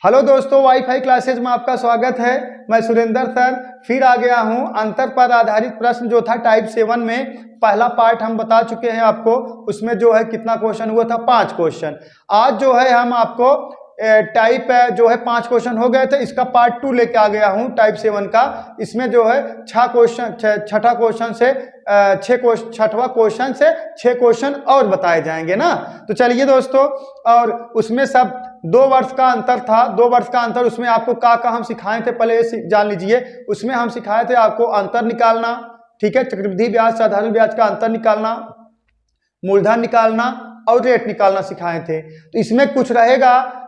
Hello दोस्तों, wifi classes में आपका स्वागत है। मैं सुरेंद्र सर फिर आ गया हूं। अंतर पर आधारित प्रश्न जो था टाइप 7 में पहला पार्ट हम बता चुके हैं आपको। उसमें जो है कितना क्वेश्चन हुआ था, 5 क्वेश्चन। आज जो है हम आपको टाइप जो है 5 क्वेश्चन हो गए थे, इसका पार्ट 2 लेके आ गया हूं टाइप 7 का। इसमें जो है 6 क्वेश्चन, छठा क्वेश्चन से 6वां क्वेश्चन से 6 क्वेश्चन और बताए जाएंगे ना। तो चलिए दोस्तों, और उसमें सब 2 वर्ष का अंतर था। 2 वर्ष का अंतर, उसमें आपको का हम सिखाए थे, पहले जान लीजिए। उसमें हम सिखाए थे आपको अंतर निकालना, ठीक है, चक्रवृद्धि ब्याज साधारण ब्याज का अंतर निकालना, मूलधन निकालना और रेट निकालना सिखाए थे। तो इसमें कुछ रहेगा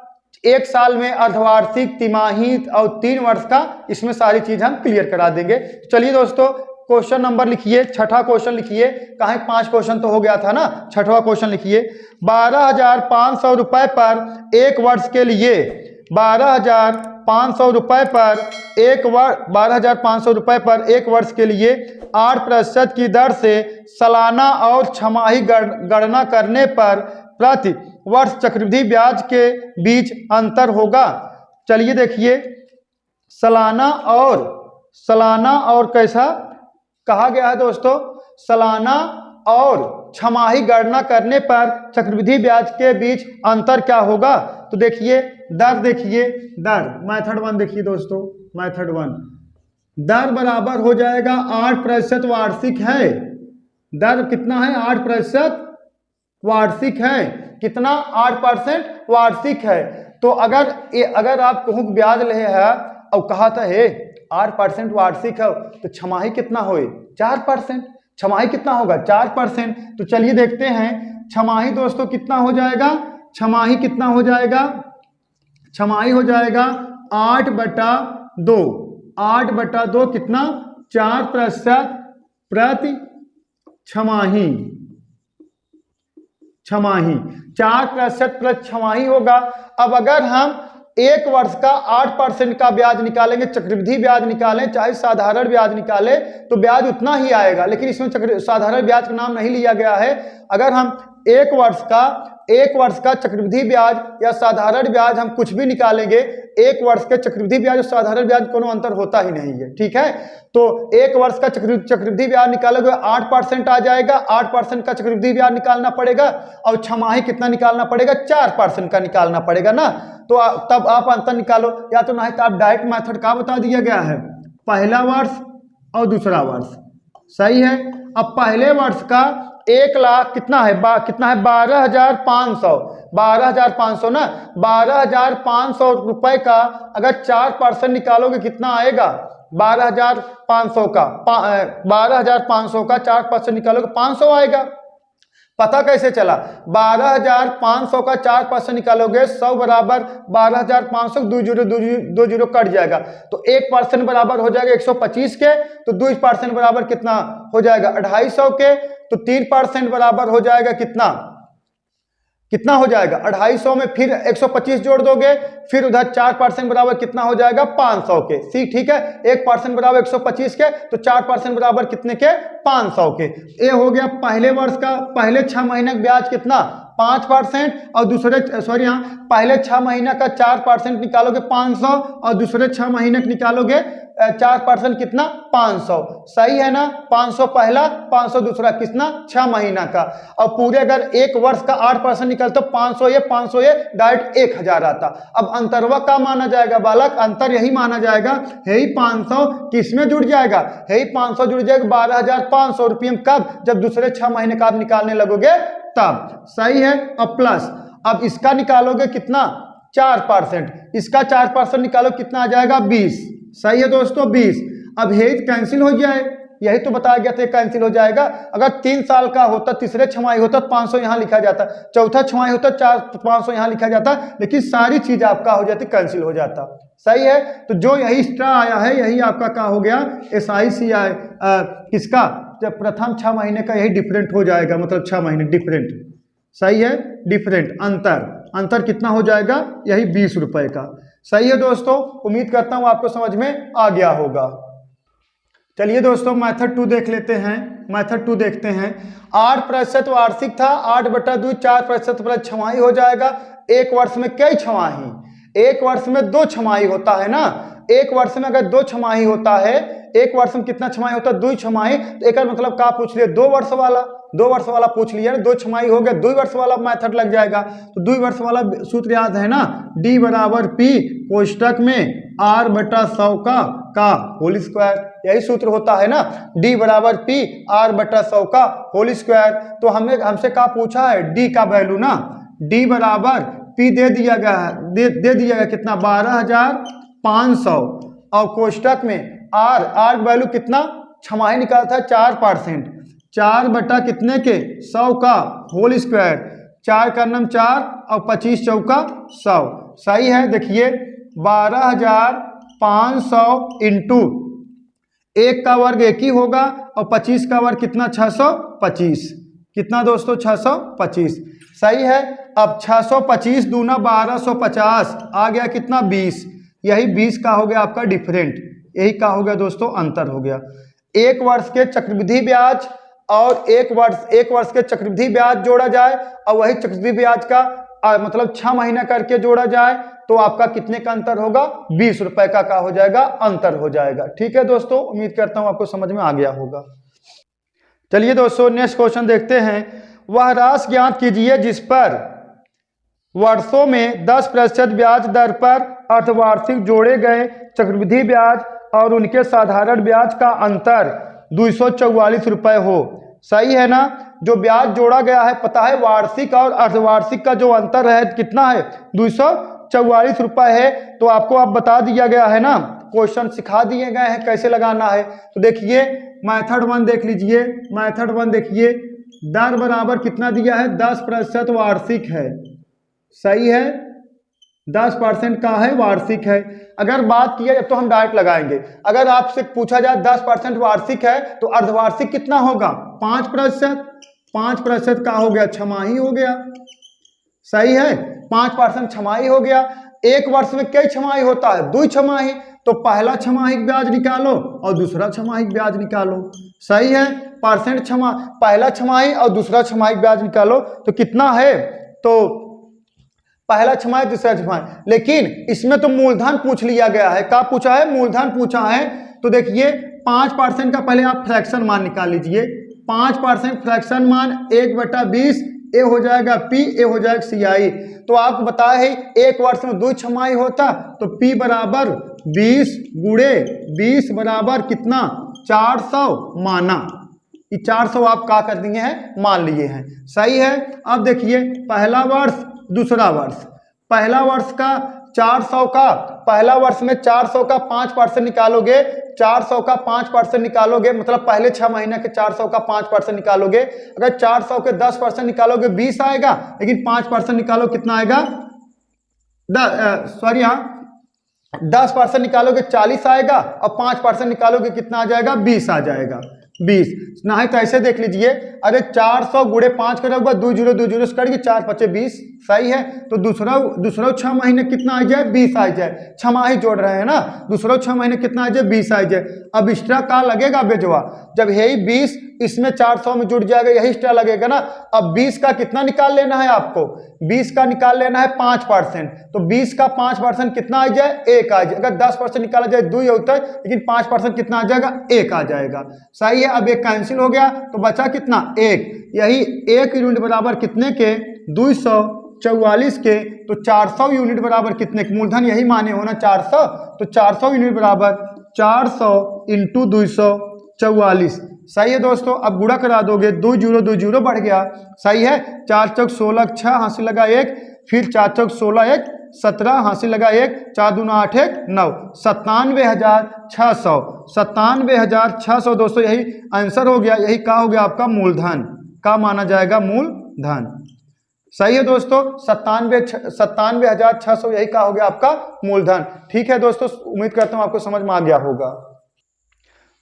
1 साल में, अर्धवार्षिक, तिमाही और 3 वर्ष का, इसमें सारी चीज हम क्लियर करा देंगे। तो चलिए दोस्तों, क्वेश्चन नंबर लिखिए, छठा क्वेश्चन लिखिए। कहाँ 5 क्वेश्चन तो हो गया था ना, छठवां क्वेश्चन लिखिए। 12,500 रुपए पर 1 वर्ष के लिए, 12,500 रुपए पर 12,500 रुपए पर 1 वर्ष के लिए 8% की दर से सालाना और छमाही गणना करने पर प्रति वर्ष चक्रवृद्धि ब्याज के बीच अंतर होगा। चलिए देखिए, सालाना और कैसा कहा गया है दोस्तों, सालाना और छमाही गणना करने पर चक्रवृद्धि ब्याज के बीच अंतर क्या होगा। तो देखिए दर, दर मेथड 1 देखिए दोस्तों, मेथड 1 दर बराबर हो जाएगा 8% वार्षिक है। दर कितना है, 8% वार्षिक है। कितना, 8% वार्षिक है। तो अगर आप कहूँ ब्याज ले है और कहा था है 8% वार्षिक है, तो छमाही कितना होए, 4%। छमाही कितना होगा, 4%। तो चलिए देखते हैं छमाही दोस्तों कितना हो जाएगा। छमाही कितना हो जाएगा, छमाही हो जाएगा 8/2। 8/2 कितना, 4% प्रति छमाही। 4% प्रति छमाही होगा। अब अगर हम 1 वर्ष का 8% का ब्याज निकालेंगे, चक्रवृद्धि ब्याज निकालें चाहे साधारण ब्याज निकालें, तो ब्याज उतना ही आएगा। लेकिन इसमें साधारण ब्याज का नाम नहीं लिया गया है। अगर हम 1 वर्ष का चक्रवृद्धि ब्याज या साधारण ब्याज हम कुछ भी निकालेंगे, 1 वर्ष के चक्रवृद्धि ब्याज और साधारण ब्याज कोनो अंतर होता ही नहीं है, ठीक है। तो 1 वर्ष का चक्रवृद्धि ब्याज निकालोगे 8% आ जाएगा। 8% का चक्रवृद्धि ब्याज निकालना पड़ेगा और छमाही कितना निकालना पड़ेगा, 4% का निकालना पड़ेगा ना। तो तब आप अंतर निकालो, या तो नहीं तो आप डायरेक्ट मेथड का बता दिया गया है, पहला वर्ष और दूसरा वर्ष, सही है। अब पहले वर्ष का 1 लाख कितना है, 12,500। 12,500 ना, 12,500 रुपए का अगर 4% निकालोगे कितना आएगा, 12,500 का 4% निकालोगे 500 आएगा। पता कैसे चला, 12,500 का 4% निकालोगे, 100 बराबर 12,500, 2 जीरो कट जाएगा। तो 1% बराबर हो जाएगा 125 के, तो 2% बराबर कितना हो जाएगा 250 के, तो 3% बराबर हो जाएगा कितना हो जाएगा 250 में फिर 125 जोड़ दोगे, फिर उधर 4% बराबर कितना हो जाएगा 500 के। ठीक है, 1% बराबर 125 के, तो 4% बराबर कितने के, 500 के। ये हो गया पहले वर्ष का। पहले 6 महीने का ब्याज कितना, 5%, और दूसरे पहले 6 महीने का 4% निकालोगे 500, और दूसरे 6 महीने का निकालोगे 4% कितना, 500। सही है ना, 500 पहला, 500 दूसरा, कितना, 6 महीना का। और पूरे अगर 1 वर्ष का 8% निकलता, 500 ये डायरेक्ट 1000 आता। अब अंतरवा का माना जाएगा बालक, अंतर यही माना जाएगा, यही 500 किसमें जुड़ जाएगा, यही 500 जुड़ जाएगा 12,500 रुपये में। कब, जब दूसरे 6 महीने का आप निकालने लगोगे तब, सही है। अब प्लस, अब इसका निकालोगे कितना, 4%, इसका 4% निकालो कितना आ जाएगा, 20। सही है दोस्तों, 20। अब यही कैंसिल हो जाए, यही तो बताया गया था कैंसिल हो जाएगा। अगर 3 साल का होता, तीसरे छमाही होता, 500 यहाँ लिखा जाता, चौथा छमाही होता 500 यहाँ लिखा जाता, लेकिन सारी चीज आपका हो जाती, कैंसिल हो जाता। सही है। तो जो यही एक्स्ट्रा आया है, यही आपका क्या हो गया, SICI किसका, जब प्रथम 6 महीने का यही डिफरेंट हो जाएगा, मतलब 6 महीने डिफरेंट, सही है, डिफरेंट अंतर कितना हो जाएगा, यही 20 रुपए का। सही है दोस्तों, उम्मीद करता हूं आपको समझ में आ गया होगा। चलिए दोस्तों, मेथड 2 देख लेते हैं। मेथड 2 देखते हैं। 8% वार्षिक था, 8/2 4% प्लस छमाही हो जाएगा। 1 वर्ष में कई छमाही, एक वर्ष में 2 छमाही होता है ना, एक वर्ष में अगर 2 छमाही होता है, एक वर्ष में कितना छमाही होता है? 2 छमाही। तो एक मतलब का पूछ लिया 2 वर्ष वाला, 2 वर्ष वाला पूछ लिया ना, 2 छमाही हो गया, 2 वर्ष वाला मेथड लग जाएगा। तो 2 वर्ष वाला सूत्र याद है ना, D बराबर P कोष्टक में R बटा 100 का होल स्क्वायर, यही सूत्र होता है ना, D बराबर P R बटा 100 का होल स्क्वायर। तो हमसे क्या पूछा है? D का वैल्यू ना, D बराबर P दे दिया गया है, दे दिया गया कितना? 12,500 और कोष्टक में R वैल्यू कितना छमाही निकाला था? 4%, 4 बटा कितने के? 100 का होल स्क्वायर, 4 का नाम 4 और 25 चौका 100, सही है। देखिए 12,500 इंटू 1 का वर्ग 1 ही होगा और 25 का वर्ग कितना? 625, कितना दोस्तों? 625, सही है। अब 625 दूना 1250 आ गया कितना? 20, यही 20 का हो गया आपका डिफरेंट, यही का हो गया दोस्तों अंतर हो गया। एक वर्ष के चक्रवृद्धि ब्याज और एक वर्ष के चक्रवृद्धि ब्याज जोड़ा जाए और वही चक्रवृद्धि ब्याज का मतलब 6 महीना करके जोड़ा जाए तो आपका कितने का अंतर होगा? 20 रुपए का हो जाएगा, अंतर हो जाएगा। ठीक है दोस्तों, उम्मीद करता हूं आपको समझ में आ गया होगा। चलिए दोस्तों नेक्स्ट क्वेश्चन देखते हैं। वह राशि ज्ञात कीजिए जिस पर वर्षों में 10% ब्याज दर पर अर्धवार्षिक जोड़े गए चक्रवृद्धि ब्याज और उनके साधारण ब्याज का अंतर 244 रुपए हो। सही है ना? जो ब्याज जोड़ा गया है, पता है वार्षिक और अर्धवार्षिक का जो अंतर है कितना है? 244 रुपए है। तो आपको अब बता दिया गया है ना, क्वेश्चन सिखा दिए गए हैं कैसे लगाना है। तो देखिए मेथड 1 देख लीजिए, मेथड 1 देखिए, दर बराबर कितना दिया है? 10% वार्षिक है, सही है, 10% का है वार्षिक है। अगर बात किया तो हम डायरेक्ट लगाएंगे। अगर आपसे पूछा जाए 10% वार्षिक है तो अर्धवार्षिक कितना होगा? 5%, 5% का हो गया छमाही हो गया, सही है, 5% छमाही हो गया। एक वर्ष में कई छमाही होता है? 2 छमाही। तो पहला छमाही ब्याज निकालो और दूसरा छमाही ब्याज निकालो, सही है, परसेंट पहला छमाही और दूसरा छमाही ब्याज निकालो तो कितना है? तो पहला छमाही दूसरा छमाही, लेकिन इसमें तो मूलधन पूछ लिया गया है। क्या पूछा है? मूलधन पूछा है। तो देखिए 5% का पहले आप फ्रैक्शन मान निकाल लीजिए। 5% फ्रैक्शन मान 1/20, ए हो जाएगा P, ए हो जाएगा CI। तो आपको बताया है एक वर्ष में 2 छमाही होता तो P बराबर 20 गुणे 20 बराबर कितना? 400 माना। ये 400 आप क्या कर दिए हैं? मान लिए हैं, सही है। अब देखिए पहला वर्ष दूसरा वर्ष, पहला वर्ष का 400 का, पहला वर्ष में 400 का 5% निकालोगे, 400 का 5% निकालोगे मतलब पहले 6 महीने के 400 का 5% निकालोगे। अगर 400 के 10% निकालोगे 20 आएगा, लेकिन 5% निकालो कितना आएगा? 10% निकालोगे 40 आएगा और 5% निकालोगे कितना आ जाएगा? 20 आ जाएगा, 20। नहीं तो ऐसे देख लीजिए, अरे 400 गुणे 5 करोगे 2 0 2 0 करेंगे 4 5 20, सही है। तो दूसरा 6 महीने कितना आ जाए? 20 आ जाए, छमाही जोड़ रहे हैं ना, दूसरा 6 महीने कितना आ जाए? 20 आ जाए। अब एक्स्ट्रा का लगेगा बेजवा, जब यही 20 इसमें 400 में जुड़ जाएगा, यही एक्स्ट्रा लगेगा ना। अब 20 का कितना निकाल लेना है आपको? 20 का निकाल लेना है 5%। तो 20 का 5% कितना आ जाए? 1 आ जाए। अगर 10% निकाला जाए 2 होता है, लेकिन 5% कितना आ जाएगा? 1 आ जाएगा, सही है। अब 1 कैंसिल हो गया तो बचा कितना? 1। यही 1 यूनिट बराबर कितने के? 244 के। तो 400 यूनिट बराबर कितने? मूलधन यही माने हो ना 400, तो 400 यूनिट बराबर 400 इंटू 244, सही है दोस्तों। अब गुणा करा दोगे, 2 0 2 0 बढ़ गया, सही है। 4 चौक 16, 6 हासिल लगा 1, फिर 4 चौक 16 1 17 हासिल लगा 1, 4 दूना 8 1 9, 97,600, 97,600 दोस्तों यही आंसर हो गया। यही क्या हो गया आपका? मूलधन का माना जाएगा, मूलधन, सही है दोस्तों। 97,600 यही क्या हो गया आपका? मूलधन। ठीक है दोस्तों, उम्मीद करता हूं आपको समझ में आ गया होगा।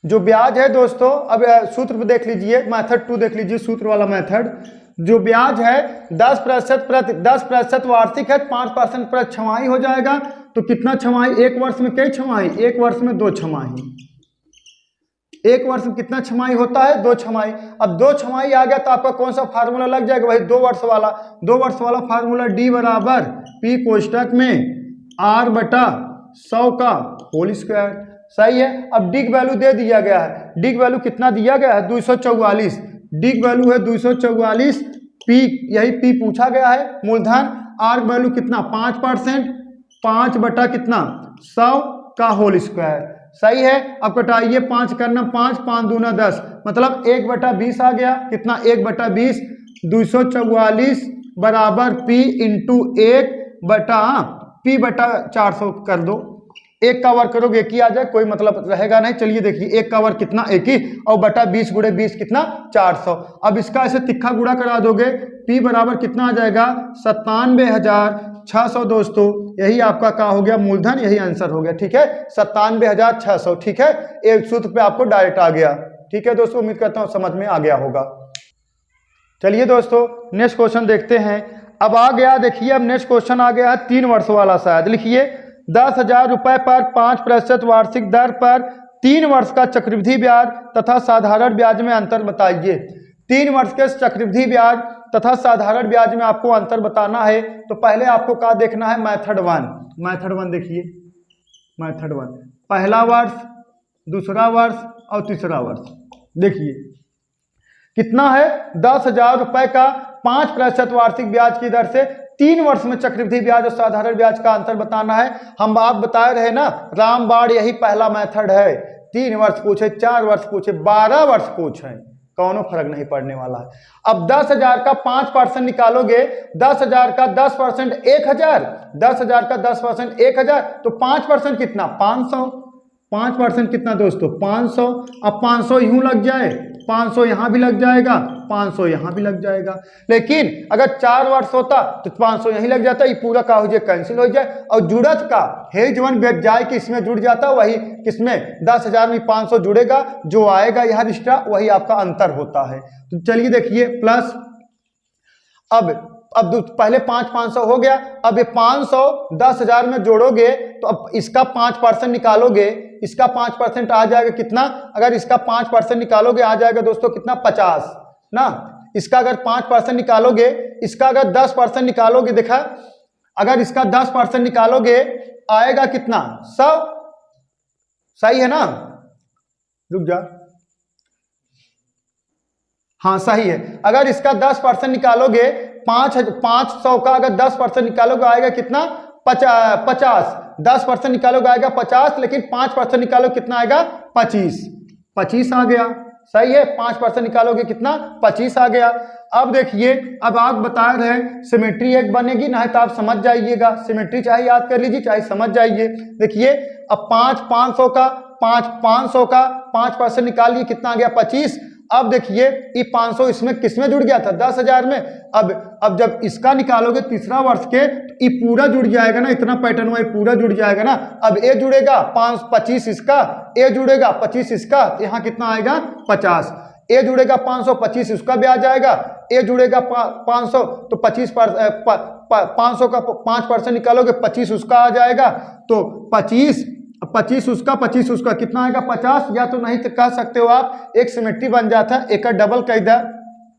जो ब्याज है दोस्तों, अब सूत्र देख लीजिए, मेथड 2 देख लीजिए, सूत्र वाला मेथड। जो ब्याज है 10% वार्षिक है, 5% प्रति छमाही हो जाएगा। तो कितना छमाही? एक वर्ष में कई छमाही? एक वर्ष में 2 छमाही। एक वर्ष में कितना छमाही होता है? 2 छमाही। अब 2 छमाही आ गया तो आपका कौन सा फार्मूला लग जाएगा? वही 2 वर्ष वाला। 2 वर्ष वाला फार्मूला D बराबर P कोष्टक में r/100 का होल स्क्वायर। सही है। अब डिग वैल्यू दे दिया गया है, डिग वैल्यू कितना दिया गया है 244, डिग वैल्यू है 244, पी यही पी पूछा गया है मूलधन, आर वैल्यू कितना 5%, 5 बटा कितना 100 का होल स्क्वायर। सही है। अब कटाइए 5 करना 5, 5 दूना 10, मतलब 1/20 आ गया। कितना 1/20, 244 बराबर पी इंटू 1/p/400 कर दो। एक का वर्ग करोगे एक ही आ जाए, कोई मतलब रहेगा नहीं। चलिए देखिए एक का वर्ग कितना एक ही, और बटा 20 गुणे 20 कितना 400। अब इसका ऐसे तिक्खा गुणा करा दोगे, p बराबर कितना आ जाएगा 97,600 दोस्तों। यही आपका क्या हो गया मूलधन, यही आंसर हो गया। ठीक है 97,600। ठीक है, एक सूत्र पे आपको डायरेक्ट आ गया। ठीक है दोस्तों, उम्मीद करता हूं समझ में आ गया होगा। चलिए दोस्तों नेक्स्ट क्वेश्चन देखते हैं। अब आ गया, देखिए अब नेक्स्ट क्वेश्चन आ गया है 3 वर्ष वाला। शायद लिखिए 10,000 रुपए पर 5% वार्षिक दर पर 3 वर्ष का चक्रवृद्धि ब्याज तथा साधारण ब्याज में अंतर बताइए। 3 वर्ष के चक्रवृद्धि ब्याज तथा साधारण ब्याज में आपको अंतर बताना है। तो पहले आपको क्या देखना है, मेथड 1। मेथड 1 देखिए, मेथड 1 पहला वर्ष, दूसरा वर्ष और तीसरा वर्ष। देखिए कितना है 10,000 रुपए का 5% वार्षिक ब्याज की दर से 3 वर्ष में चक्रवृद्धि ब्याज और साधारण ब्याज का अंतर बताना है। हम आप बता रहे ना रामबाण यही पहला मेथड है। 3 वर्ष पूछे, 4 वर्ष पूछे, 12 वर्ष पूछे, कौनो फर्क नहीं पड़ने वाला है। अब 10,000 का 5% निकालोगे, 10,000 का 10% 1,000, 10,000 का 10% 1,000, तो 5% कितना 500, 5% कितना दोस्तों 500। अब 500 यूं लग जाए, 500 यहां भी लग जाएगा, 500 यहां भी लग जाएगा। लेकिन अगर 4 वर्ष होता तो 500 यहीं लग जाता, ये पूरा का हो जाए कैंसिल हो जाए, और जुड़त का हेज वन बेच जाए कि इसमें जुड़ जाता, वही किसमें 10,000 में 500 जुड़ेगा, जो आएगा यह रिश्ता वही आपका अंतर होता है। तो चलिए देखिए प्लस, अब पहले 500 हो गया, अब ये 500 10,000 में जोड़ोगे तो अब इसका 5% निकालोगे, इसका 5% आ जाएगा कितना, अगर इसका 5% निकालोगे आ जाएगा दोस्तों कितना 50 ना। इसका अगर 5% निकालोगे, इसका अगर 10% निकालोगे, देखा अगर इसका 10% निकालोगे आएगा कितना 100। सही है ना, रुक जा, हाँ सही है। अगर इसका 10% निकालोगे 500 का अगर 10% निकालोगे आएगा कितना 50, 10% निकालोगे आएगा 50, लेकिन 5% निकालोगे कितना आएगा 25 आ गया। सही है, 5% निकालोगे कितना 25 आ गया। अब देखिए, अब आप बता रहे हैं सिमेट्री एक बनेगी, नहीं तो आप समझ जाइएगा, सिमेट्री चाहे याद कर लीजिए चाहे समझ जाइए। देखिए अब 500 का 5% निकालिए, कितना आ गया 25। अब देखिए ये 500 इसमें किसमें जुड़ गया था 10,000 में। अब जब इसका निकालोगे तीसरा वर्ष के, ये पूरा जुड़ जाएगा ना, इतना पैटर्न हुआ पूरा जुड़ जाएगा ना। अब ए जुड़ेगा 25 इसका, ए जुड़ेगा 25 इसका, यहाँ कितना आएगा 50, ए जुड़ेगा 525 उसका भी आ जाएगा, ए जुड़ेगा 500 तो 500 का 5% निकालोगे 25 उसका आ जाएगा, तो 25 उसका कितना आएगा 50। या तो नहीं तो कह सकते हो आप एक सिमेट्री बन जाता है, एक डबल कह दा,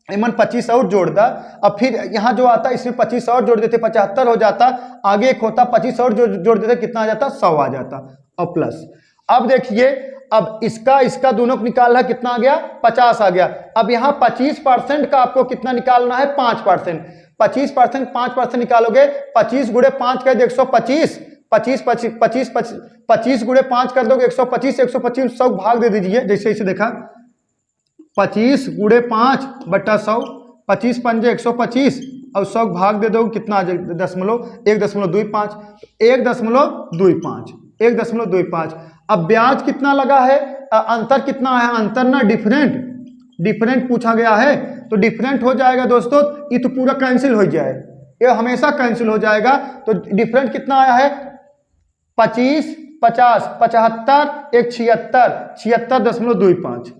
इमन 25 और जोड़ दा, अब फिर यहाँ जो आता इसमें 25 और जोड़ देते 75 हो जाता, आगे एक होता 25 और जोड़ देते कितना आ जाता 100 आ जाता, और प्लस। अब देखिए अब इसका दोनों को निकालना है, कितना आ गया 50 आ गया। अब यहाँ 25% का आपको कितना निकालना है 5%, 25% 5% निकालोगे, 25 गुणे 5 कर दो 125, 25 गुणे 5 कर दोगे 125, 125 100 भाग दे दीजिए, जैसे इसे देखा 25 गुणे 5 बटा 100, 25 पंजे 125 और 100 भाग दे दोगे कितना आ जाएगा 1.25, 1.25। अब ब्याज कितना लगा है, अंतर कितना है, अंतर ना डिफरेंट पूछा गया है, तो डिफरेंट हो जाएगा दोस्तों, ये तो पूरा कैंसिल हो जाए, ये हमेशा कैंसिल हो जाएगा। तो डिफरेंट कितना आया है 25, 50, 75, एक 76.25,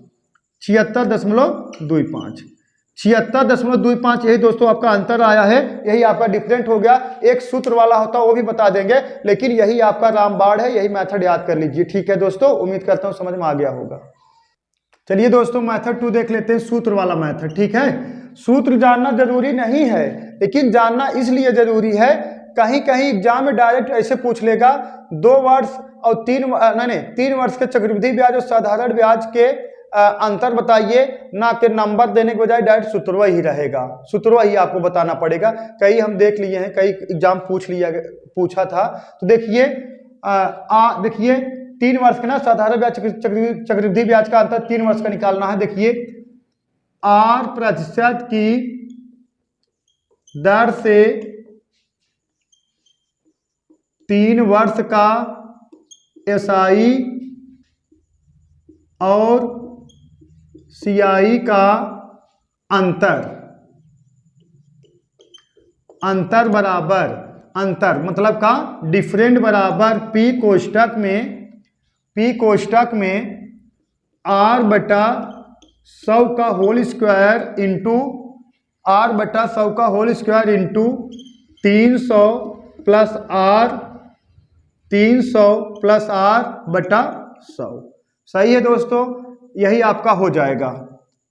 76.25, यही दोस्तों आपका अंतर आया है, यही आपका डिफरेंट हो गया। एक सूत्र वाला होता है वो भी बता देंगे, लेकिन यही आपका रामबाण है, यही मेथड याद कर लीजिए। ठीक है दोस्तों, उम्मीद करता हूं समझ में आ गया होगा। चलिए दोस्तों मेथड 2 देख लेते हैं, सूत्र वाला मेथड। ठीक है, सूत्र जानना जरूरी नहीं है, लेकिन जानना इसलिए जरूरी है कहीं कहीं एग्जाम में डायरेक्ट ऐसे पूछ लेगा 2 वर्ष और 3 वर्ष के चक्रवृद्धि ब्याज और साधारण ब्याज के अंतर बताइए, ना कि नंबर देने के बजाय डायरेक्ट सूत्रवा ही रहेगा, सूत्रवा ही आपको बताना पड़ेगा। कई हम देख लिए हैं, कई एग्जाम पूछा था। तो देखिए देखिए 3 वर्ष का ना साधारण ब्याज चक्रवृद्धि ब्याज का अंतर 3 वर्ष का निकालना है। देखिए R% की दर से 3 वर्ष का SI और CI का अंतर बराबर, अंतर मतलब का डिफरेंट बराबर P कोष्टक में R/100 का होल स्क्वायर इंटू R/100 का whole square into 300 plus R/100। सही है दोस्तों, यही आपका हो जाएगा।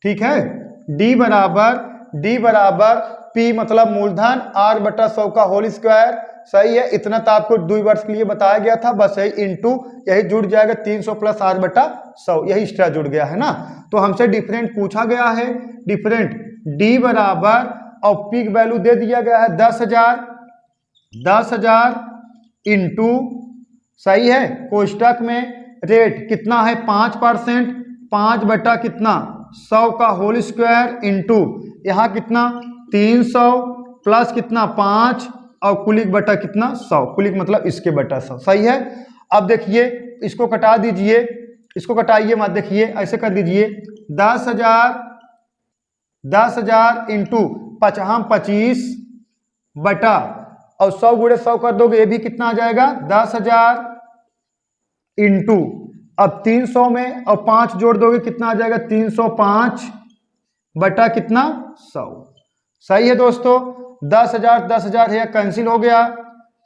ठीक है, D बराबर P मतलब मूलधन R/100 का होल स्क्वायर। सही है, इतना तो आपको 2 वर्ष के लिए बताया गया था, बस यही इंटू यही जुड़ जाएगा 300 प्लस R/100, यही एक्स्ट्रा जुड़ गया है ना। तो हमसे डिफरेंट पूछा गया है, डिफरेंट D बराबर और P की वैल्यू दे दिया गया है 10,000 इंटू, सही है, कोष्टक में रेट कितना है 5%, 5 कितना 100 का होल स्क्वायर इंटू यहाँ कितना 300 प्लस कितना 5 और कुलिक बटा कितना 100, कुलिक मतलब इसके बटा 100। सही है। अब देखिए इसको कटा दीजिए, इसको कटाइए मत, देखिए ऐसे कर दीजिए 10,000 इंटू 25 बटा और 100 गुणे 100 कर दोगे, ये भी कितना आ जाएगा 10,000 इंटू अब 300 में और 5 जोड़ दोगे कितना आ जाएगा 305 बटा कितना 100। सही है दोस्तों, 10,000 है कैंसिल हो गया।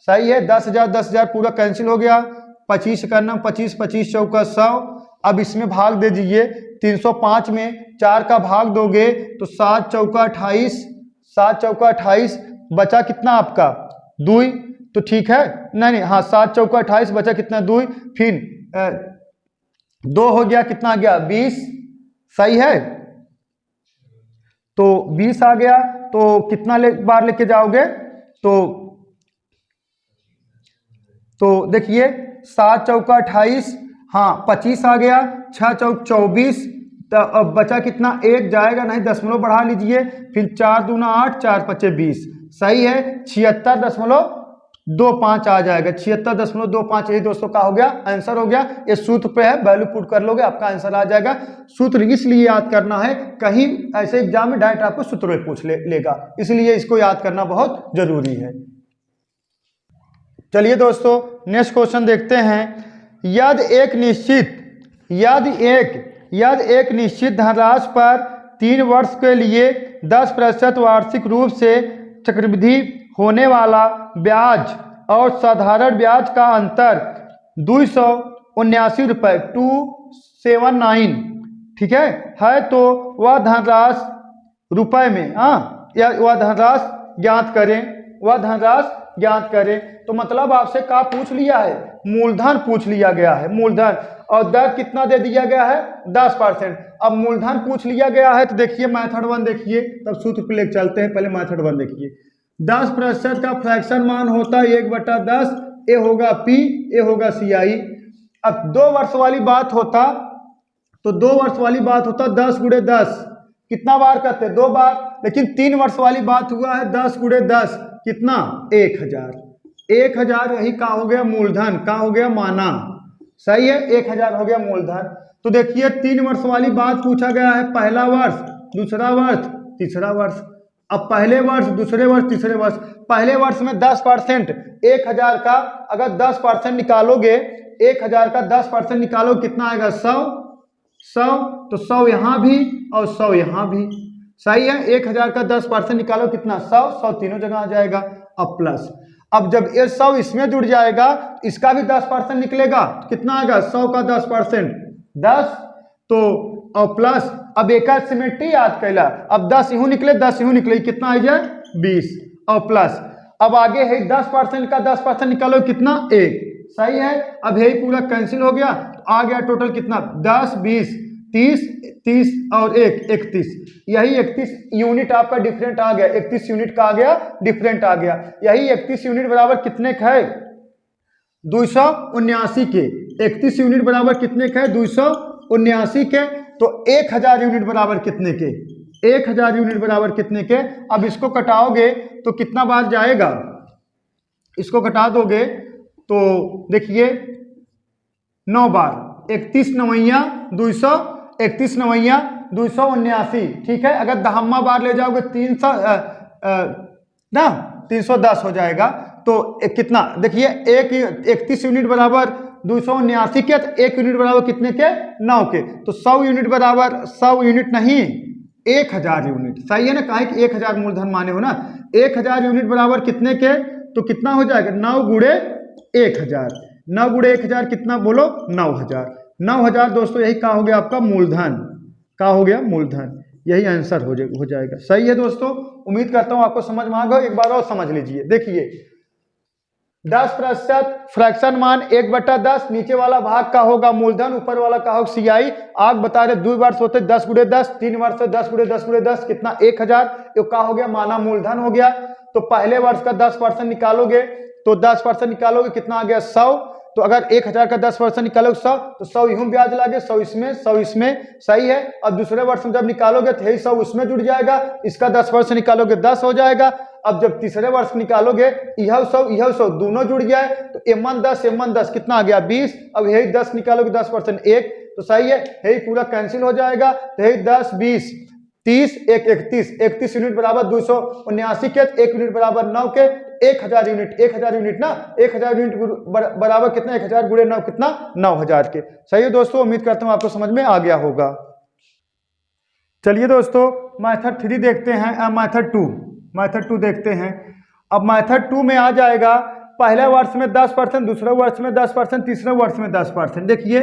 सही है, 10,000 पूरा कैंसिल हो गया। 25 करना 25 चौका 100। अब इसमें भाग दे दीजिए, 305 में 4 का भाग दोगे तो 7 चौका 28 बचा कितना आपका 2। तो ठीक है, नहीं हाँ 7 चौका 28 बचा कितना 2, फिर 2 हो गया कितना आ गया 20। सही है, तो 20 आ गया, तो कितना बार लेके जाओगे, तो देखिए 7 चौका 28, हाँ 25 आ गया, 6 चौक 24, तो अब बचा कितना 1 जाएगा नहीं, दशमलव बढ़ा लीजिए, फिर 4 दूना 8, 4 पचे 20। सही है, 76.25 आ जाएगा, 76.25। यही दोस्तों का हो गया, आंसर हो गया। ये सूत्र पे है, वैल्यू पुट कर लोगे आपका आंसर आ जाएगा। सूत्र इसलिए याद करना है, कहीं ऐसे एग्जाम में डायरेक्ट आपको सूत्र पूछ लेगा, इसलिए इसको याद करना बहुत जरूरी है। चलिए दोस्तों नेक्स्ट क्वेश्चन देखते हैं। यदि एक निश्चित धनराशि पर 3 वर्ष के लिए 10% वार्षिक रूप से चक्रवृद्धि होने वाला ब्याज और साधारण ब्याज का अंतर 279 रुपये 279, ठीक है तो वह धनराशि रुपए में या वह धनराशि ज्ञात करें। तो मतलब आपसे क्या पूछ लिया है, मूलधन पूछ लिया गया है, मूलधन, और दर कितना दे दिया गया है 10%। अब मूलधन पूछ लिया गया है तो देखिए मेथड 1 देखिए, तब सूत्र पे लेकर चलते हैं। पहले मेथड 1 देखिए, 10% का फ्रैक्शन मान होता है 1/10, ए होगा P, ए होगा CI। अब 2 वर्ष वाली बात होता तो 2 वर्ष वाली बात होता 10 गुणे 10, कितना बार करते 2 बार, लेकिन 3 वर्ष वाली बात हुआ है 10 गुणे 10 कितना 1000। यही का हो गया मूलधन, का हो गया माना। सही है, 1000 हो गया मूलधन। तो देखिए 3 वर्ष वाली बात पूछा गया है, पहला वर्ष, दूसरा वर्ष, तीसरा वर्ष। अब पहले वर्ष, दूसरे वर्ष, तीसरे वर्ष, पहले वर्ष में 10%, 1000 का अगर 10% निकालोगे, 1000 का 10% निकालो कितना आएगा 100, तो 100 यहाँ भी और 100 यहाँ भी। सही है, 1000 का 10% निकालो कितना 100 तीनों जगह आ जाएगा। अब प्लस, अब जब ये 100 इसमें जुड़ जाएगा, इसका भी 10% निकलेगा, कितना आएगा 100 का 10%, 10, तो और प्लस, अब एक सिमेट्री याद कैला, अब 10 यूं निकले 10 यूं निकले, कितना आ जाए 20, और प्लस अब आगे है 10% का 10% निकालो कितना 1, सही है। अब यही पूरा कैंसिल हो गया, तो आ गया टोटल कितना 10 20 30 30 और 1 31, यही 31 यूनिट आपका डिफरेंट आ गया, 31 यूनिट का आ गया डिफरेंट आ गया। यही 31 यूनिट बराबर कितने का है 279 के, 31 यूनिट बराबर कितने का है 279 के। तो 1000 यूनिट बराबर कितने के 1000 यूनिट बराबर कितने के। अब इसको कटाओगे तो कितना बार जाएगा, इसको कटा दोगे तो देखिए 9 बार, 31 नवैया 200, 31 नवैया 279, ठीक है। अगर दहम्मा बार ले जाओगे 300 ना 310 हो जाएगा। तो कितना देखिए 31 यूनिट बराबर 279 के, तो 1 यूनिट बराबर कितने के 9 के। तो 100 यूनिट बराबर 100 यूनिट नहीं 1000 यूनिट, सही है ना, कहा कि 1000 मूलधन माने हो ना। 1000 यूनिट बराबर कितने के, तो कितना हो जाएगा 9 गुणे 1000, 9 गुणे 1000 कितना बोलो 9000, 9000 दोस्तों यही कहा हो गया आपका मूलधन, का हो गया मूलधन, यही आंसर हो जाएगा। सही है दोस्तों, उम्मीद करता हूं आपको समझ में आ गया। एक बार और समझ लीजिए, देखिए 10% फ्रैक्शन मान 1/10, नीचे वाला भाग का होगा मूलधन, ऊपर वाला का होगा सीआई। आग बता रहे 2 वर्ष होते 10 गुणे 10, 3 वर्ष 10 गुणे 10 गुणे 10 कितना 1000, ये का हो गया माना मूलधन हो गया। तो पहले वर्ष का 10% निकालोगे तो 10% निकालोगे कितना आ गया 100। तो अगर 1000 का 10% निकालोगे 100, तो 100 यूं ब्याज लागे 100 इसमें 100 इसमें, सही है। अब दूसरे वर्ष में जब निकालोगे तो यही 100 उसमें जुड़ जाएगा, इसका 10% निकालोगे 10 हो जाएगा। अब जब तीसरे वर्ष निकालोगे यह 100 दोनों जुड़ गया है, तो M1 10 कितना आ गया 20। अब यही 10 निकालोगे 10% 1, तो सही है, यही पूरा कैंसिल हो जाएगा। तो यही 10 20 30 1 31, 31 यूनिट बराबर 279 के, 1 यूनिट बराबर 9 के, 1000 यूनिट ना 1000 यूनिट बराबर कितना 1000 गुणे 9 कितना 9000 के। सही है दोस्तों, उम्मीद करता हूं आपको समझ में आ गया होगा। चलिए दोस्तों मेथड 3 देखते हैं, मेथड 2 देखते हैं। अब मेथड 2 में आ जाएगा पहले वर्ष में 10%, दूसरे वर्ष में 10%, तीसरे वर्ष में 10%। देखिए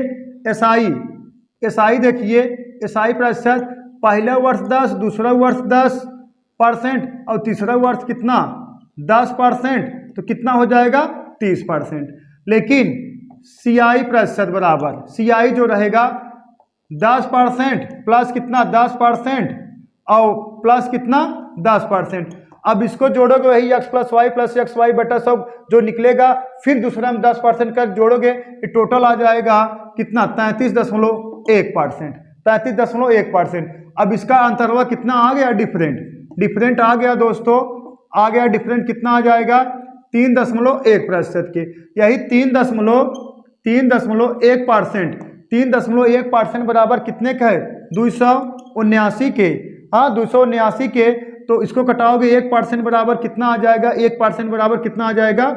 एसआई देखिए एसआई प्रतिशत, पहले वर्ष 10, दूसरा वर्ष 10% और तीसरा वर्ष कितना 10%, तो कितना हो जाएगा 30%। लेकिन सीआई प्रतिशत बराबर सीआई जो रहेगा 10% प्लस कितना 10% और प्लस कितना 10%। अब इसको जोड़ोगे वही x प्लस वाई बटा 100 जो निकलेगा, फिर दूसरा में 10% कर जोड़ोगे, ये टोटल आ जाएगा कितना 33.1%, 33.1%। अब इसका अंतरवा कितना आ गया डिफरेंट आ गया दोस्तों, आ गया डिफरेंट कितना आ जाएगा 3.1% के। यही 3.1%, 3.1% बराबर कितने का है 279 के। हाँ 279 के, तो इसको कटाओगे 1% बराबर कितना आ जाएगा, 1% बराबर कितना आ जाएगा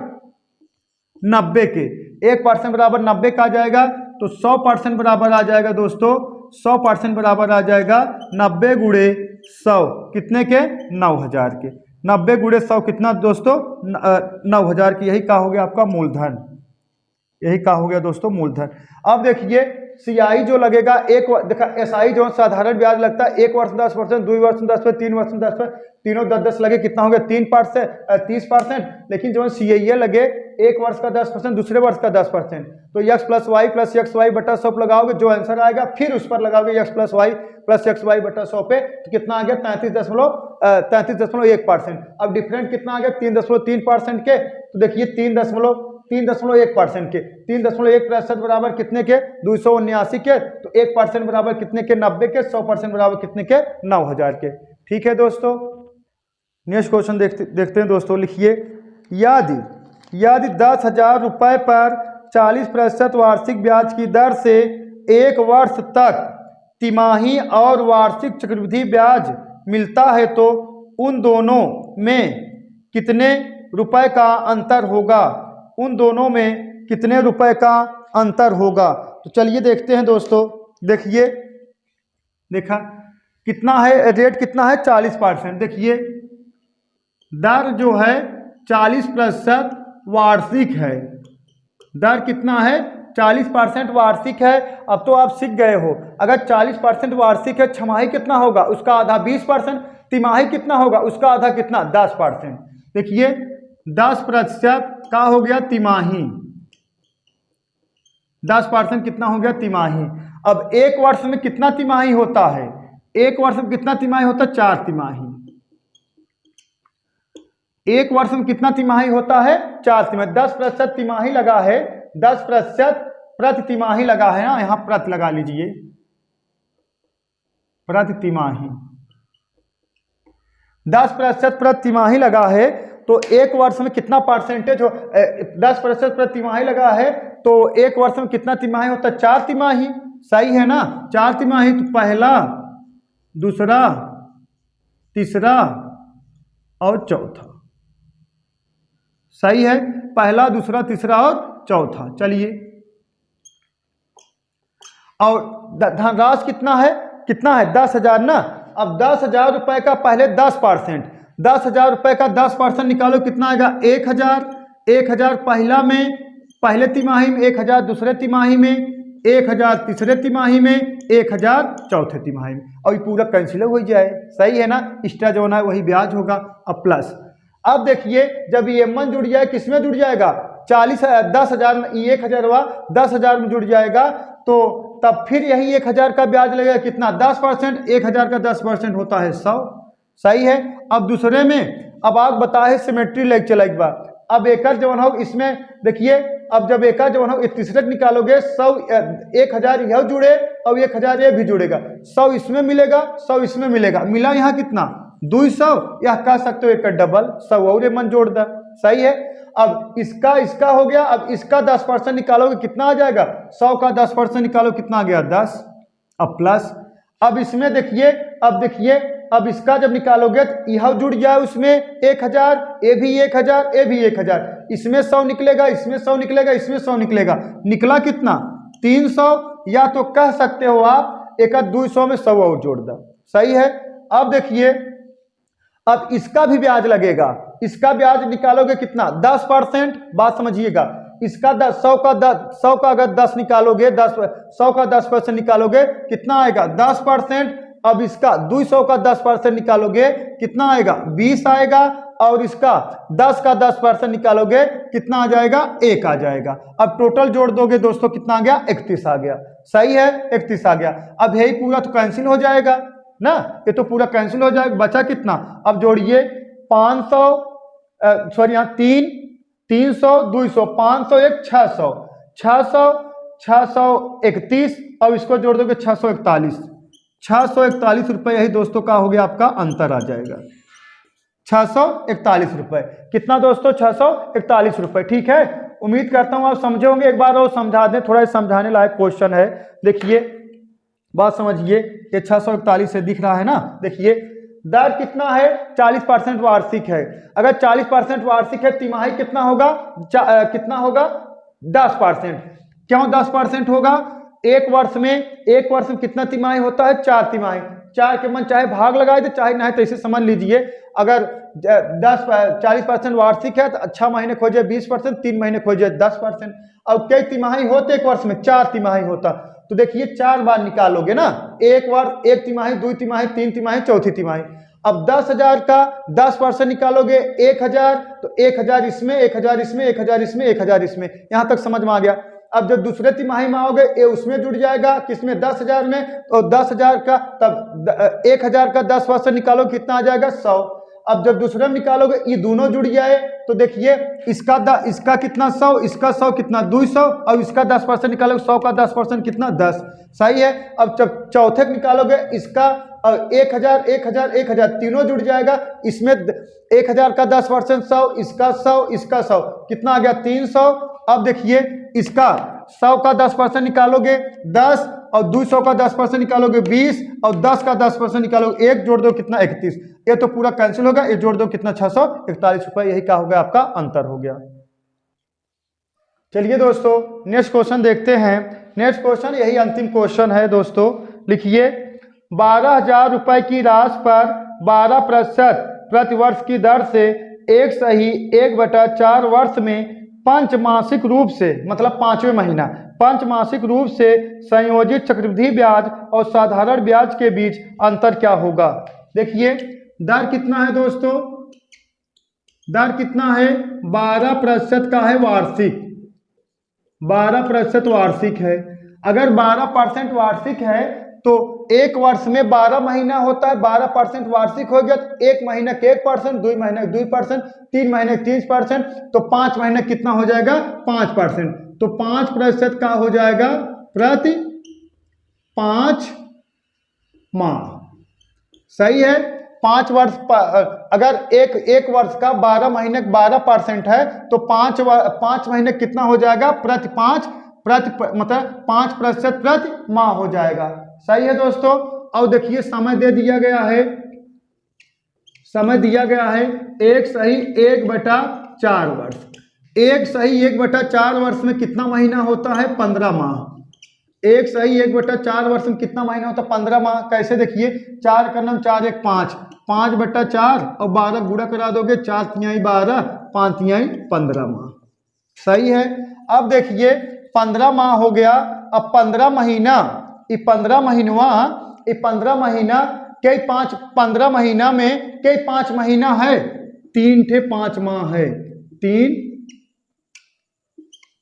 90 के, 1% बराबर 90 का आ जाएगा। तो 100% बराबर आ जाएगा दोस्तों, 100% बराबर आ जाएगा 90 गुणे 100 कितने के 9000 के, 90 गुणे 100 कितना दोस्तों 9000 की। यही का हो गया आपका मूलधन, यही का हो गया दोस्तों मूलधन। अब देखिए सीआई जो लगेगा देखा एसआई जो साधारण ब्याज लगता है 1 वर्ष 10%, 2 वर्ष में 10%, 3 वर्ष में 10%, तीनों 10 लगे कितना हो गया 30%। लेकिन जो सीआईए लगे 1 वर्ष का 10%, दूसरे वर्ष का 10%, तो x प्लस वाई बटा 100 लगाओगे जो आंसर आएगा, फिर उस पर लगाओगे x प्लस वाई बटा 100 पे, तो कितना आ गया 33.1%। अब डिफरेंट कितना आ गया 3.3% के, तो देखिए 3.1% के, 3.1% बराबर कितने के 279 के, तो 1% बराबर कितने के 90 के, 100% बराबर कितने के 9000 के। ठीक है दोस्तों, नेक्स्ट क्वेश्चन देखते हैं दोस्तों। लिखिए यदि 10,000 रुपये पर 40% वार्षिक ब्याज की दर से 1 वर्ष तक तिमाही और वार्षिक चक्रवृद्धि ब्याज मिलता है, तो उन दोनों में कितने रुपए का अंतर होगा, उन दोनों में कितने रुपए का अंतर होगा। तो चलिए देखते हैं दोस्तों। देखिए देखा कितना है रेट, कितना है 40%। देखिए दर जो है 40% वार्षिक है, दर कितना है 40% वार्षिक है। अब तो आप सीख गए हो, अगर 40% वार्षिक है, छमाही कितना होगा उसका आधा 20%, तिमाही कितना होगा उसका आधा कितना 10%। देखिए 10% का हो गया तिमाही, 10% कितना हो गया तिमाही। अब एक वर्ष में कितना तिमाही होता है, एक वर्ष में कितना तिमाही होता है, 4 तिमाही। एक वर्ष में कितना तिमाही होता है, 4 तिमाही। 10% तिमाही लगा है, 10% प्रति तिमाही लगा है ना, यहां प्रति लगा लीजिए, प्रति तिमाही। 10% प्रति तिमाही लगा है तो एक वर्ष में कितना परसेंटेज हो, 10% प्रति तिमाही लगा है तो एक वर्ष में कितना तिमाही होता है, 4 तिमाही। सही है ना, 4 तिमाही। तो पहला, दूसरा, तीसरा और चौथा। सही है, पहला, दूसरा, तीसरा और चौथा। चलिए, और धनराशि कितना है, कितना है, 10,000 ना। अब 10,000 रुपए का पहले 10%, 10,000 रुपए का 10% निकालो, कितना आएगा, 1,000। 1,000 पहला में, पहले तिमाही में, 1,000 दूसरे तिमाही में, 1,000 तीसरे तिमाही में, 1,000 चौथे तिमाही में। और ये पूरा कैंसिल हो जाए। सही है ना, एक्स्ट्रा जो होना है वही ब्याज होगा। अब प्लस, अब देखिए जब ये M1 जुड़ जाए, किसमें जुड़ जाएगा, 10,000 में, 1,000 हुआ, 10,000 में जुड़ जाएगा तो तब फिर यही 1,000 का ब्याज लगेगा, कितना, 10%। 1,000 का 10% होता है 100। सही है। अब दूसरे में, अब आप बताए सिमेट्री लेग चला एक बार। अब एकर जवन हो इसमें देखिए, अब जब एकर जवन हो तीसरे निकालोगे, 100, 1,000 यह जुड़े और 1,000 ये भी जुड़ेगा, 100 इसमें मिलेगा, 100 इसमें मिलेगा, मिला यहाँ कितना, 200। यह कह सकते हो एक डबल 100 और मन जोड़ दा। सही है। अब इसका हो गया, अब इसका 10% निकालोगे, कितना आ जाएगा, 100 का 10% निकालो, कितना आ गया, 10। अब प्लस, अब इसमें देखिए, अब देखिए, अब इसका जब निकालोगे तो यह जुड़ जाए उसमें 1,000, ये भी 1,000, ये भी 1,000, इसमें 100 निकलेगा, इसमें 100 निकलेगा, इसमें 100 निकलेगा, निकला कितना, 300। या तो कह सकते हो आप एक 200 में 100 और जोड़ दो। सही है। अब देखिए, अब इसका भी ब्याज लगेगा, इसका ब्याज निकालोगे कितना, 10%। बात समझिएगा, इसका 100 का अगर 10 निकालोगे, 100 का 10% निकालोगे, कितना आएगा, 10%। अब इसका 200 का 10% निकालोगे, कितना आएगा, 20 आएगा। और इसका 10 का 10% निकालोगे, कितना आ जाएगा, 1 आ जाएगा। अब टोटल जोड़ दोगे दोस्तों, कितना आ गया, 31 आ गया। सही है, 31 आ गया। अब यही पूरा तो कैंसिल हो जाएगा ना, ये तो पूरा कैंसिल हो जाएगा। बचा कितना, अब जोड़िए, 500, सॉरी यहाँ 300, 200, 501, 600, 631, और इसको जोड़ दोगे 641, 641 रुपये। यही दोस्तों का हो गया, आपका अंतर आ जाएगा 641 रुपये। कितना दोस्तों, 641 रुपये। ठीक है, उम्मीद करता हूं आप समझे होंगे। एक बार और समझा दें, थोड़ा समझाने लायक क्वेश्चन है। देखिए, बात समझिए, ये 641 से दिख रहा है ना। देखिए, दर कितना है, 40% वार्षिक है। अगर 40% वार्षिक है, तिमाही कितना होगा, कितना होगा, 10%। क्यों 10% होगा, एक वर्ष में कितना तिमाही होता है, 4 तिमाही। 4 के मन चाहे भाग लगाए तो चाहे नहीं, तो इसे समझ लीजिए। अगर 40% वार्षिक है तो 6 महीने खोजे 20%, 3 महीने खोजे 10%। अब कई तिमाही होते एक वर्ष में, 4 तिमाही होता, तो देखिए 4 बार निकालोगे ना, एक वर्ष, 1 तिमाही, 2 तिमाही, 3 तिमाही, चौथी तिमाही। अब 10,000 का 10% निकालोगे, 1,000, तो 1,000 इसमें, 1,000 इसमें, 1,000 इसमें, 1,000 इसमें। यहां तक समझ में आ गया। अब जब दूसरे तिमाही में आओगे, ये उसमें जुड़ जाएगा, किसमें, 10,000 में। तो 10,000 का, तब 1,000 का 10% निकालो, कितना आ जाएगा, 100। अब जब दूसरे में निकालोगे, ये दोनों जुड़ जाए, तो देखिए इसका कितना, 100, इसका 100 कितना, 200, और इसका 10% निकालोगे, 100 का 10% कितना, 10। सही है। अब जब चौथे निकालोगे, इसका 1,000, 1,000, 1,000, तीनों जुड़ जाएगा, इसमें 1,000 का 10% 100, इसका 100, इसका 100, कितना आ गया, 300। अब देखिए, इसका 100 का 10% निकालोगे, 10, और 200 का 10% निकालोगे, 20, और 10 का 10% निकालोगे, 1 जोड़ दो, कितना, 31। ये तो पूरा कैंसिल होगा, ये जोड़ दो, कितना, 641 रुपये। यही क्या हो गया, आपका अंतर हो गया। चलिए दोस्तों, नेक्स्ट क्वेश्चन देखते हैं। नेक्स्ट क्वेश्चन यही अंतिम क्वेश्चन है दोस्तों। लिखिए, 12,000 रुपये की राशि पर 12% प्रतिवर्ष की दर से एक सही 1/4 वर्ष में पंचमासिक रूप से, मतलब 5वें महीना, पंचमासिक रूप से संयोजित चक्रवृद्धि ब्याज और साधारण ब्याज के बीच अंतर क्या होगा। देखिए, दर कितना है दोस्तों, दर कितना है 12% का है वार्षिक, 12% वार्षिक है। अगर 12% वार्षिक है तो एक वर्ष में 12 महीना होता है, 12% वार्षिक हो गया तो एक महीना के 1%, 2 महीने 2%, 3 महीने 30%, तो 5 महीने कितना हो जाएगा 5%, तो 5% का हो जाएगा प्रति 5 माह। सही है। 5 वर्ष अगर एक वर्ष का 12 महीने 12% है तो 5 महीने कितना हो जाएगा प्रति 5 मतलब 5% प्रति माह हो जाएगा। सही है दोस्तों। और देखिए समय दे दिया गया है, समय दिया गया है 1 सही 1/4 वर्ष। 1 सही 1/4 वर्ष में कितना महीना होता है 15 माह। 1 सही 1/4 वर्ष में कितना महीना होता है 15 माह। कैसे देखिए 4 का नाम 4 1 5, 5/4 और 12 गुणा करा दोगे 4 तिहाई 12, 5 तिहाई 15 माह। सही है। अब देखिए 15 माह हो गया। अब 15 महीना, ये 15 महीनवा, ये 15 महीना कई 15 महीना में कई 5 महीना है, 3 ठे 5 माह है, 3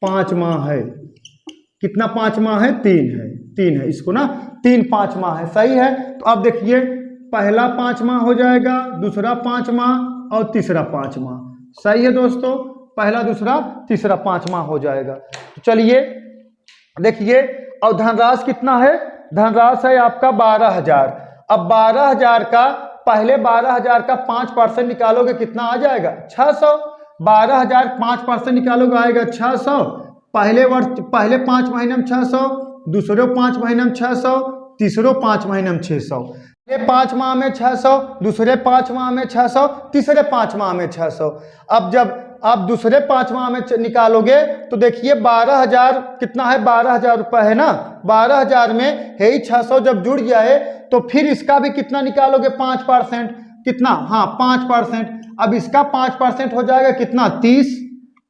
5 माह है। कितना 5 माह है 3 है, 3 है इसको ना 3 5 माह है। सही है। तो अब देखिए पहला 5 माह हो जाएगा, दूसरा 5 माह और तीसरा 5 माह। सही है दोस्तों। पहला दूसरा तीसरा 5 माह हो जाएगा। तो चलिए देखिए और धनराशि कितना है, धनराशि है आपका 12,000। अब 12,000 का पहले 12,000 का 5% निकालोगे कितना आ जाएगा 600। 12,000 5% निकालोगे आएगा 600। पहले वर्ष पहले 5 महीने में 600, दूसरे 5 महीने में 600, तीसरे 5 महीने में 600। पहले 5 माह में 600, दूसरे 5 माह में 600, तीसरे 5 माह में 600। अब जब आप दूसरे 5 माह में निकालोगे तो देखिए 12,000 कितना है 12,000 रुपये है ना। 12,000 में है ही 600 जब जुड़ गया है तो फिर इसका भी कितना निकालोगे 5%। कितना, हाँ 5%। अब इसका 5% हो जाएगा कितना 30।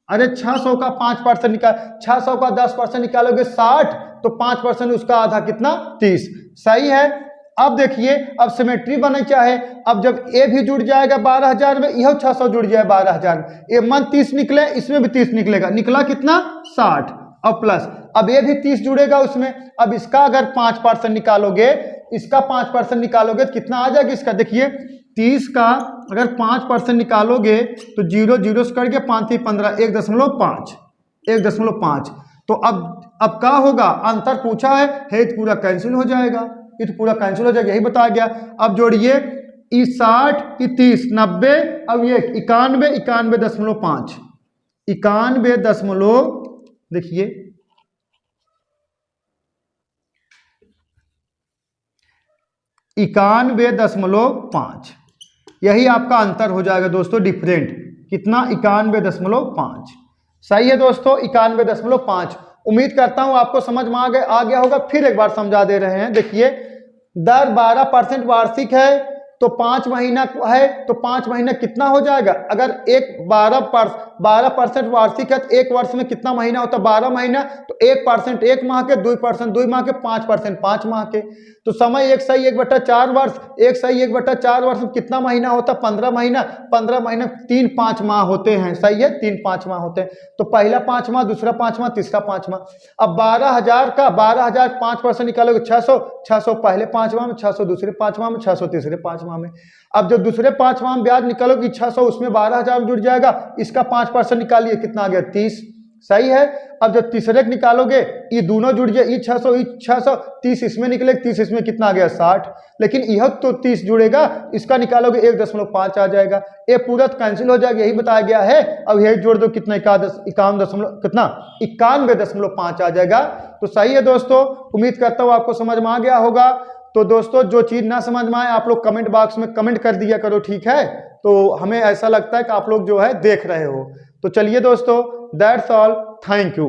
अरे 600 का 5% निकाल, 600 का 10% निकालोगे 60, तो 5% उसका आधा कितना 30। सही है। अब देखिए अब सिमेट्री बने चाहे, अब जब ए भी जुड़ जाएगा 12,000 में, यह 600 जुड़ जाए 12,000 में, ये मन 30 निकले, इसमें भी 30 निकलेगा, निकला कितना 60 और प्लस अब ये भी 30 जुड़ेगा उसमें। अब इसका अगर 5% निकालोगे, इसका 5% निकालोगे तो कितना आ जाएगा इसका, देखिए 30 का अगर 5% निकालोगे तो 0 0 से करके 5 15 1.5, 1.5। तो अब क्या होगा, अंतर पूछा है तो पूरा कैंसिल हो जाएगा, ये तो पूरा कैंसिल हो जाएगा, यही बताया गया। अब जोड़िए ई 60 ई 30 90, अब ये 91 91.5, 91 देखिए 91.5, यही आपका अंतर हो जाएगा दोस्तों, डिफरेंट कितना 91.5। सही है दोस्तों 91.5। उम्मीद करता हूं आपको समझ में आ गया होगा। फिर एक बार समझा दे रहे हैं। देखिए दर 12% वार्षिक है तो 5 महीना है तो 5 महीना कितना हो जाएगा, अगर एक 12% वार्षिक है तो एक वर्ष में कितना महीना होता है 12 महीना, तो 1% 1 माह के, 2% 2 माह के, 5% 5 माह के। तो समय 1 सही 1/4 वर्ष, 1 सही 1/4 वर्ष में कितना महीना होता है 15 महीना, 15 महीना 3 5 माह होते हैं। सही है 3 5 माह होते हैं। तो पहला 5 माह, दूसरा 5 माह, तीसरा 5 माह। अब 12,000 का 12,000 5% निकालोगे 600, 600 पहले 5 माह में, 600 दूसरे 5 माह में, 600 तीसरे 5 माह में। अब जब दूसरे 5 माह में ब्याज निकालोगे 600 उसमें 12,000 जुड़ जाएगा, इसका 5% निकालिए कितना आ गया 30। सही है। अब जब तीसरे निकालोगे ये दोनों जुड़ जाए, ये 600 30 इसमें निकले, 30 इसमें कितना आ गया 60, लेकिन यह तो 30 जुड़ेगा, इसका निकालोगे 1.5 आ जाएगा, ये पूरा कैंसिल हो जाएगा, यही बताया गया है। अब यही जोड़ दो कितना 91.5 आ जाएगा। तो सही है दोस्तों, उम्मीद करता हूँ आपको समझ में आ गया होगा। तो दोस्तों जो चीज ना समझ में आए आप लोग कमेंट बॉक्स में कमेंट कर दिया करो, ठीक है। तो हमें ऐसा लगता है कि आप लोग जो है देख रहे हो। तो चलिए दोस्तों, दैट्स ऑल, थैंक यू।